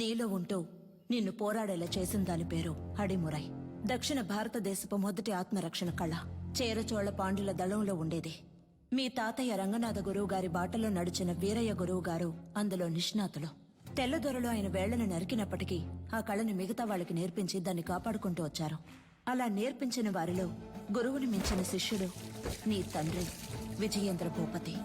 నీలో ఉంటూ నిన్ను పోరాడేలా చేసిన దాని పేరు అడిమురై. దక్షిణ భారతదేశపు మొదటి ఆత్మరక్షణ కళ చేరచోళ పాండ్యుల దళంలో ఉండేది. మీ తాతయ్య రంగనాథ గురువు గారి బాటలో నడిచిన వీరయ్య గురువు గారు అందులో నిష్ణాతులు. తెల్లదొరలో ఆయన వేళ్లను నరికినప్పటికీ ఆ కళని మిగతా వాళ్ళకి నేర్పించి దాన్ని కాపాడుకుంటూ వచ్చారు. అలా నేర్పించిన వారిలో గురువుని మించిన శిష్యుడు నీ తండ్రి విజయేంద్ర భూపతి.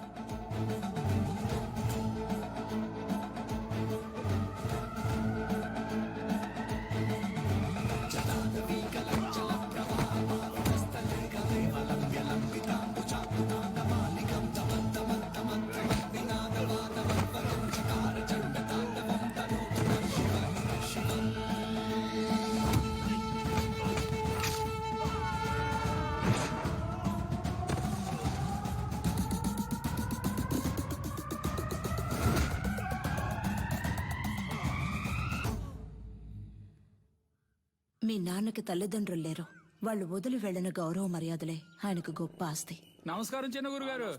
మీ నాన్నకి తల్లిదండ్రులు లేరు. వాళ్ళు వదిలి వెళ్లిన గౌరవ మర్యాదలే ఆయనకు గొప్ప ఆస్తి. నమస్కారం చిన్న గురుగారు.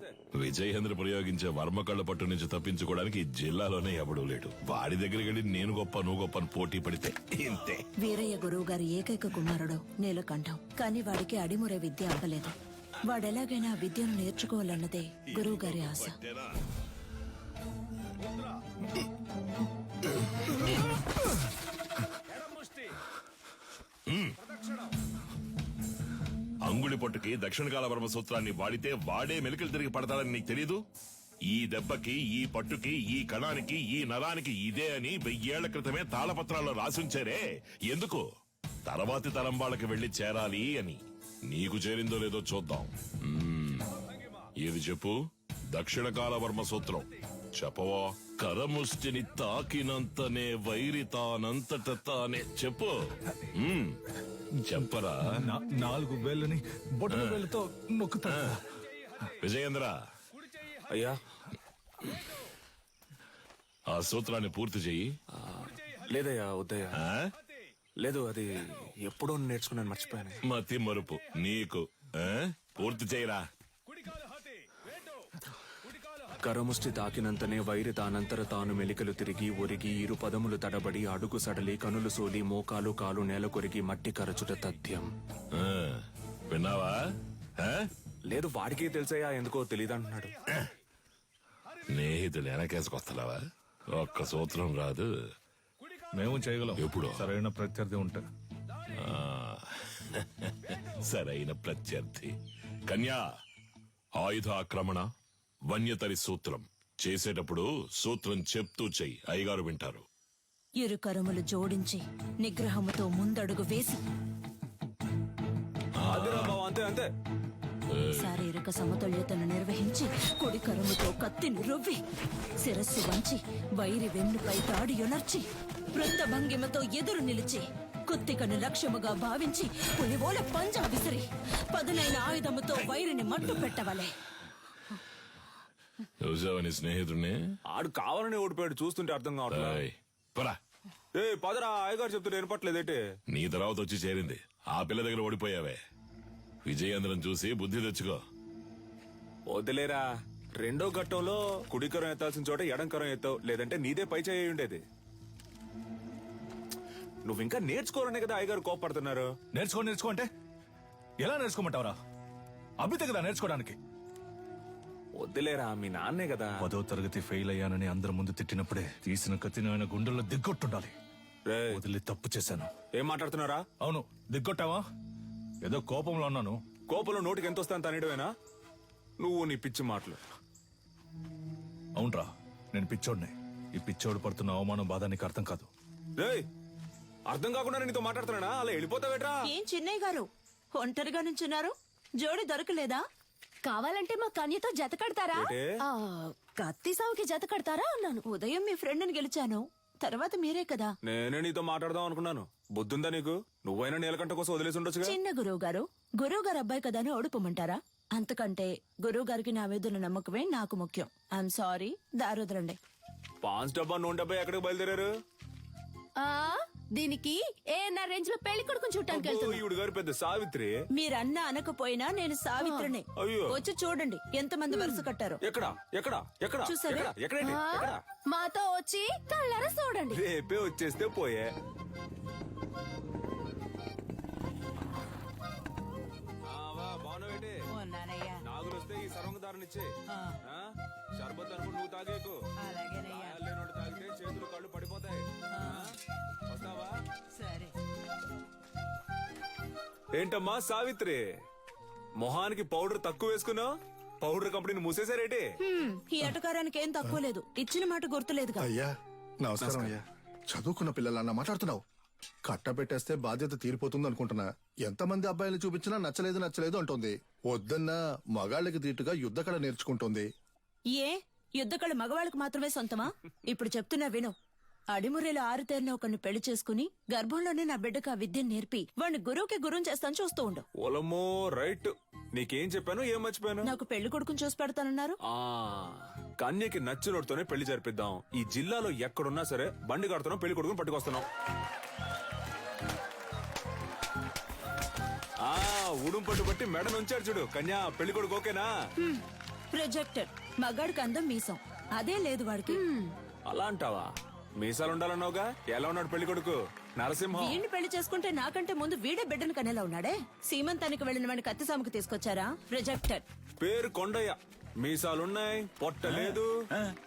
విజయేంద్ర ప్రయోగించే వర్మకళ్ళ పట్టు నుంచి తప్పించుకోవడానికి ఈ జిల్లాలోనే ఎవడూ లేడు. వాడి దగ్గరికి వెళ్ళి నేను గొప్ప నువ్వు గొప్ప అని పోటీ పడితే ఇంతే. వీరయ్య గురువు గారి ఏకైక కుమారుడు నీలకంఠం. కానీ వాడికి అడిమురే విద్య అవ్వలేదు. వాడెలాగైనా ఆ విద్యను నేర్చుకోవాలన్నదే గురువు గారి ఆశ. అంగుళి పట్టుకి దక్షిణ కాల వర్మ సూత్రాన్ని వాడితే వాడే మెలికలు తిరిగి పడతాడని నీకు తెలీదు? ఈ దెబ్బకి, ఈ పట్టుకి, ఈ కణానికి, ఈ నరానికి ఇదే అని 1000 ఏళ్ల క్రితమే తాళపత్రాల్లో రాసుంచారే. ఎందుకు? తర్వాతి తరం వాళ్ళకి వెళ్లి చేరాలి అని. నీకు చేరిందో లేదో చూద్దాం. ఏది చెప్పు? దక్షిణ కాల వర్మ సూత్రం చెప్పవా? కరముష్టిని తాకినంతనే వైరి తానంతట తానే. చెప్పు. చెప్పరా? 4 వేళ్ళని బొట్టల వేళ్ళతో నొక్కుతా. విజయేంద్ర, అయ్యా ఆ సూత్రాన్ని పూర్తి చెయ్యి. లేదయ్యా, వద్దయ్యా. లేదు, అది ఎప్పుడో నేర్చుకున్నాను, మర్చిపోయాను. మతి మరుపు నీకు. పూర్తి చేయరా. కరముష్టి తాకినంతనే వైరి తానంతర తాను మెలికలు తిరిగి ఒరిగి ఇరు పదములు తడబడి అడుగు సడలి కనులు సోలి మోకాలు కాలు నేల కొరిగి మట్టి కరచుట తథ్యం. విన్నావా? లేదు, వాడికే తెలుసయ్యా, ఎందుకో తెలియదంటున్నాడు. స్నేహితులు వెనకేసుకొస్తావా? ఒక్క సూత్రం రాదు. మేము చేయగలం ఎప్పుడు? సరైన ప్రత్యర్థి ఉంటే. సరైన ప్రత్యర్థి. కన్యా, ఆయుధ ఆక్రమణ వన్యతరి సూత్రం చేసేటప్పుడు సూత్రం చెప్తూ చెయ్యి. అయ్యగారు వింటారు. ఇరు కరములు జోడించి నిగ్రహముతో ముందడుగు వేసి అంతే అంతే. శారీరక సమతుల్యతను నిర్వహించి కుడి కరముతో కత్తిని రువ్వి శిరస్సు వంచి వైరి వెన్నుపై తాడి యొనర్చి వృత్త భంగిమతో ఎదురు నిలిచి కుత్తికను లక్ష్యముగా భావించి పులివోల పంజా విసిరి పదునైన ఆయుధముతో వైరిని మట్టు పెట్టవలే. చూసావని స్నేహితుడిని? ఆడు కావాలని ఓడిపోయాడు, చూస్తుంటే అర్థం కావట్లేదు. పదరా, అయ్యగారు చెప్తుంటే వినపట్లేదేంటి? నీ తర్వాత వచ్చి చేరింది. ఆ పిల్ల దగ్గర ఓడిపోయావే. విజయేంద్రం చూసి బుద్ధి తెచ్చుకో. వదిలేరా, రెండో ఘట్టంలో కుడికరం ఎత్తాల్సిన చోట ఎడంకరం ఎత్తావు, లేదంటే నీదే పై చేయి ఉండేది. నువ్వు ఇంకా నేర్చుకోరనే కదా అయ్యగారు కోపడుతున్నారు. నేర్చుకో అంటే ఎలా నేర్చుకోమంటావరా? అభితే కదా నేర్చుకోవడానికి. వద్దులేరా, మీ నాన్నే కదా. 10వ తరగతి ఫెయిల్ అయ్యానని అందరి ముందు తిట్టినప్పుడే తీసిన కత్తిని ఆయన గుండెల్లో దిగ్గొట్టుండాలి. వదిలి తప్పు చేశాను. ఏం మాట్లాడుతున్నారా? అవును, దిగ్గొట్టావా? ఏదో కోపంలో ఉన్నాను. కోపంలో నోటికి ఎంత వస్తాను తనేయడమేనా? నువ్వు నీ పిచ్చి మాటలు. అవునరా, నేను పిచ్చోడిని. ఈ పిచ్చోడు పడుతున్న అవమానం బాధ నీకు అర్థం కాదు. అర్థం కాకుండా నీతో మాట్లాడుతున్నానా? అలా వెళ్ళిపోతావేట్రా? ఏం చిన్నయ్య గారు ఒంటరిగా నుంచున్నారు? జోడి దొరకలేదా? కావాలంటే మా కన్యతో జత కడతారా? కత్తి సావుకి జత కడతారా అన్నాను. ఉదయం మీ ఫ్రెండ్ని గెలిచాను, తర్వాత మీరే కదా. నేనే నీతో మాట్లాడదాం అనుకున్నాను. బుద్ధుందా నీకు? నువ్వైనా నీలకంఠ కోసం వదిలేసి ఉండొచ్చుగా. చిన్న గురువు గారు అబ్బాయి కదా అని ఓడిపోమంటారా? అంతకంటే గురువు గారికి నా మీద నమ్మకమే నాకు ముఖ్యం. I'm sorry, దారుదరండి. పాన్స్ డబ్బా 170 ఎక్కడికి బయలుదేరారు? దీనికి ఏఎన్ఆర్ రేంజ్ లో పెళ్లి కొడుకుని చూడటానికి వెళ్తున్నా. ఈవిడ గారు పెద్ద సావిత్రి. మీరన్నా అనకపోయినా నేను సావిత్రినే. అయ్యో. వచ్చి చూడండి ఎంతమంది వరుస కట్టారో. ఎక్కడ ఎక్కడ ఎక్కడ చూసారా? ఎక్కడ? ఎక్కడండి ఆ, ఎక్కడ? మాతో వచ్చి కళ్ళారా చూడండి. రేపే వచ్చేస్తే పోయే. నాగులు వస్తే ఈ సర్వంగదారునిచ్చే. షర్బత్ అనుకుని నువ్వు తాగేకు. గాయాలు లేనోడు తాగితే చేతులు కళ్ళు పడిపోతాయి. వస్తావా? ఏంటమ్మా సావిత్రి, మొహానికి పౌడర్ తక్కువ వేసుకున్నావు? పౌడర్ కంపెనీని మూసేశారేటి? ఈ ఎటకారానికి ఏం తక్కువ లేదు. ఇచ్చిన మాట గుర్తులేదుగా. అయ్యా నమస్కారం అయ్యా. చదువుకున్న పిల్లలన్నా మాట్లాడుతున్నావు. కట్టబెట్టేస్తే బాధ్యత తీరిపోతుంది అనుకుంటున్నా. ఎంతమంది అబ్బాయిలు చూపించినా నచ్చలేదు నచ్చలేదు అంటుంది. వద్దన్నా మగాళ్ళకి దీటుగా యుద్ధకళ నేర్చుకుంటుంది. ఏ యుద్ధకళ మగవాళ్ళకు మాత్రమే సొంతమా? ఇప్పుడు చెప్తున్నా విను. అడిమురేలో ఆరుతేరిన ఒకరిని పెళ్లి చేసుకుని గర్భంలోనే నా బిడ్డకు ఆ విద్యను నేర్పి వాడిని గురువుకి గురువు చేస్తాను చూస్తూ ఉండు. ఓలమ్మో రైట్. నీకేం చెప్పాను, ఏం మర్చిపోయాను? నాకు పెళ్లి కొడుకుని చూసి పెడతానన్నారు. కన్యకి నచ్చినోడితోనే పెళ్లి జరిపిద్దాం. ఈ జిల్లాలో ఎక్కడున్నా సరే బండి కడుతున్నాం, పెళ్లి కొడుకుని పట్టుకొస్తున్నాం. ఉడుం పట్టు బట్టి మెడ నుంచాడు చూడు. కన్యా పెళ్లి కొడుకు ఓకేనా? ప్రొజెక్టెడ్. మగాడికి అందం మీసం అదే లేదు వాడికి. అలా అంటావా? మీసాలు ఉండాలన్నావుగా. ఎలా ఉన్నాడు పెళ్లి కొడుకు? నరసింహం. వీడిని పెళ్లి చేసుకుంటే నాకంటే ముందు వీడే బిడ్డను కనేలా ఉన్నాడే. సీమంతానికి వెళ్లిన వాడిని కత్తిసాముకు తీసుకొచ్చారా? రిజెక్టెడ్. పేరు కొండయ్య. మీసాలున్నాయి, పొట్ట లేదు.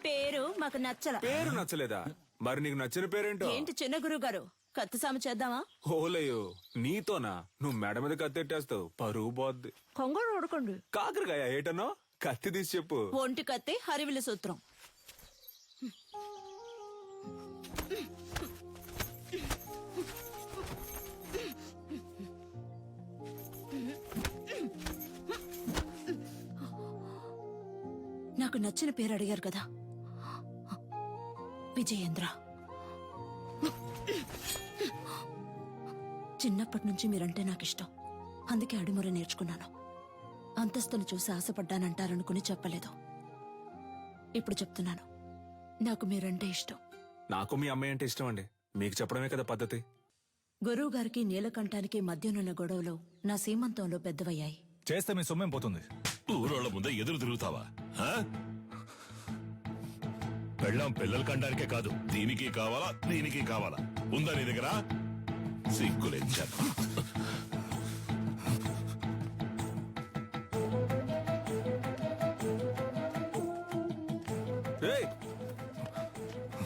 పేరు మాకు నచ్చల. పేరు నచ్చలేదా? మరి నీకు నచ్చిన పేరేంటో? ఏంటి చిన్న గురువు గారు, కత్తిసాము చేద్దామా? ఓలయ్యో నీతోనా? నువ్వు మెడ మీద కత్తెట్టేస్తావు, పరువు పోద్ది. కొంగడు ఉడకండి. కాకరకాయ ఏటనో? కత్తి తీసి చెప్పు. ఒంటి కత్తి హరివిల సూత్రం. నాకు నచ్చిన పేరు అడిగారు కదా, విజయేంద్ర. చిన్నప్పటి నుంచి మీరంటే నాకు ఇష్టం. అందుకే అడిముర నేర్చుకున్నాను. అంతస్తును చూసి ఆశపడ్డానంటారనుకుని చెప్పలేదు. ఇప్పుడు చెప్తున్నాను, నాకు మీరంటే ఇష్టం. నాకు మీ అమ్మాయి అంటే ఇష్టం అండి. మీకు చెప్పడమే కదా పద్ధతి. గురువు గారికి నీలకంఠానికి మధ్యనున్న గొడవలు నా సీమంతంలో పెద్దవయ్యాయి. చేస్తే మీ సొమ్మేం పోతుంది? ఊరోళ్ళ ముందే ఎదురు తిరుగుతావా? పెళ్ళాం పిల్లలు కండానికే కాదు, దీనికి కావాలా దీనికి కావాలా? ఉందా నీ దగ్గర? సిగ్గులేంచాను.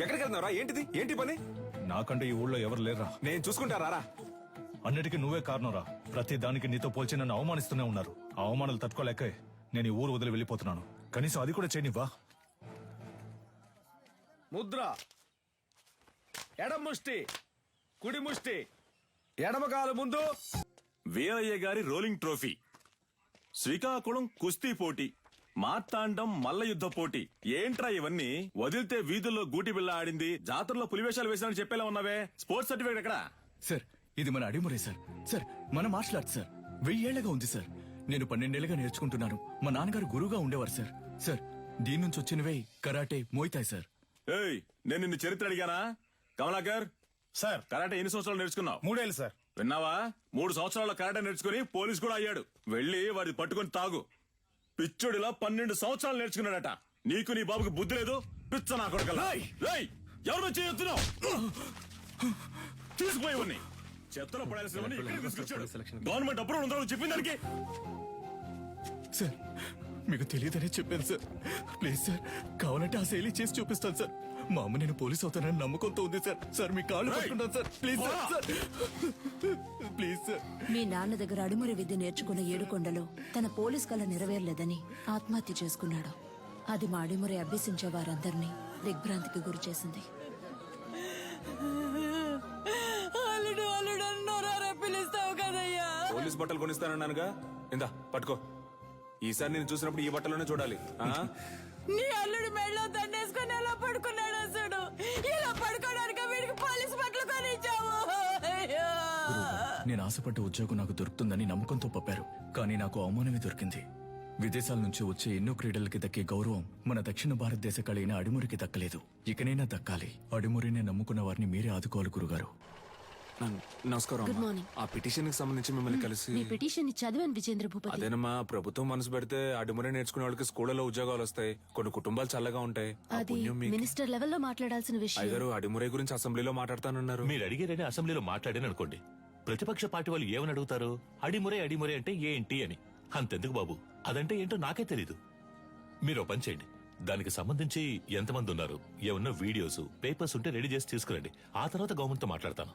ఎక్కడికి వెళ్తున్నారా? ఏంటిది? ఏంటి పని? నాకంటే ఈ ఊళ్ళో ఎవరు లేరా? నేను చూసుకుంటారా? అన్నిటికీ నువ్వే కారణంరా. ప్రతి దానికి నీతో పోల్చి నన్ను అవమానిస్తూనే ఉన్నారు. ఆ అవమానాలు తట్టుకోలేక నేను ఈ ఊరు వదిలి వెళ్ళిపోతున్నాను. కనీసం అది కూడా చేయనివ్వా? ముద్ర ఎడమ ముష్టి, కుడి ముష్టి, ఎడమకాలు ముందు. వీరయ్య గారి రోలింగ్ ట్రోఫీ, శ్రీకాకుళం కుస్తీ పోటీ, మార్తాండం మల్ల యుద్ధ పోటీ. ఏంట్రా ఇవన్నీ? వదిలితే వీధుల్లో గూటి బిళ్ళ ఆడింది, జాతరలో పులివేషాలు వేసినని చెప్పేలా ఉన్నావే. స్పోర్ట్స్ సర్టిఫికేట్ ఎక్కడా? సార్ ఇది మన అడిమురే సార్. సార్ మన మార్షల్ ఆర్ట్స్ సార్. 1000 ఏళ్లగా ఉంది సార్. నేను 12 ఏళ్లుగా నేర్చుకుంటున్నాను. మా నాన్నగారు గురువుగా ఉండేవారు సార్. సార్ దీని నుంచి వచ్చినవే కరాటే, మోయితాయ్ సార్. ఏయ్, నేను నిన్ను చరిత్ర అడిగానా? కమలాకర్ సార్ కరాటే ఎన్ని సంవత్సరాలు నేర్చుకున్నావు? 3 ఏళ్ళు సార్. విన్నావా? 3 సంవత్సరాల కరాటే నేర్చుకుని పోలీస్ కూడా అయ్యాడు. వెళ్ళి వాడి పట్టుకొని తాగు. పిచ్చుడిలా 12 సంవత్సరాలు నేర్చుకున్నాడట. నీకు నీ బాబుకి బుద్ధి లేదు. పిచ్చ నా కొడుకల్లా. ఏయ్, ఎవరు చేయొద్దున్నావు? తీసుకుపోయేవన్నీ చెత్తలో పడాల్సినవన్నీ ఇక్కడికి తీసుకొచ్చాడు. గవర్నమెంట్ అప్రూవల్ ఉందా చెప్పిన దానికి? సార్ మీకు తెలియదనే చెప్పాను సార్. ప్లీజ్ సార్, కావాలంటే ఆ శైలి చేసి చూపిస్తాను సార్. మా అమ్మ నేను పోలీస్ అవుతానని నమ్మకంతో ఉంది సార్. సార్ మీ కాళ్ళు పట్టుకుంటాను sir. Please sir. Sir please sir. మీ నాన్న దగ్గర అడిమురి విద్య నేర్చుకున్న ఏడుకొండలో తన పోలీస్ కళ నెరవేరలేదని ఆత్మహత్య చేసుకున్నాడు. అది మా అడిమురి అభ్యసించే వారందరినీ దిగ్భ్రాంతికి గురి చేసింది. పోలీస్ బట్టలు కొనిస్తానన్నానుగా. ఇందా పట్టుకో. ఈసారి నేను చూసినప్పుడు ఈ బట్టలోనే చూడాలి. నీ అల్లుడు మెడలో దండేసుకుని ఎలా పడుకున్నాడు అసలు? ఇలా పడుకోవడానికి వీడికి పోలీస్ బట్టలు కొనిచ్చావు. నేను ఆశపడ్డ ఉద్యోగం నాకు దొరుకుతుందని నమ్మకంతో పంపారు. కానీ నాకు అవమానమే దొరికింది. విదేశాల నుంచి వచ్చే ఎన్నో క్రీడలకి దక్కే గౌరవం మన దక్షిణ భారతదేశ కళైన అడిమురికి దక్కలేదు. ఇకనైనా దక్కాలి. అడిమురినే నమ్ముకున్న వారిని మీరే ఆదుకోవాలి గురుగారు. నమస్కారం Good అమ్మా. morning. ఆ పిటిషన్ కి సంబంధించి మిమ్మల్ని కలిసి మీ పిటిషన్ ని చదివాను విజేంద్ర భూపతి. అదేనమ్మా ప్రభుత్వం మనసు పెడితే అడుమురే నేర్చుకునే వాళ్ళకి స్కూళ్ళలో ఉద్యోగాలు వస్తాయి, కొన్ని కుటుంబాలు చల్లగా ఉంటాయి. ఆ అది పుణ్యం మీకు. మినిస్టర్ లెవెల్లో మాట్లాడాల్సిన విషయం. అయ్యగారు అడిమురే గురించి అసెంబ్లీలో మాట్లాడతానన్నారు. మీరు అడిగారని అసెంబ్లీలో మాట్లాడాను అనుకోండి, ప్రతిపక్ష పార్టీ వాళ్ళు ఏమని అడుగుతారు? అడిమురే అడిమురే అంటే ఏంటి అని. అంతెందుకు బాబు, అదంటే ఏంటో నాకే తెలీదు. మీరు ఓ పని చేయండి, దానికి సంబంధించి ఎంతమంది ఉన్నారు, ఏమన్నా వీడియోస్ పేపర్స్ ఉంటే రెడీ చేసి తీసుకురండి. ఆ తర్వాత గవర్నమెంట్ తో మాట్లాడతాను.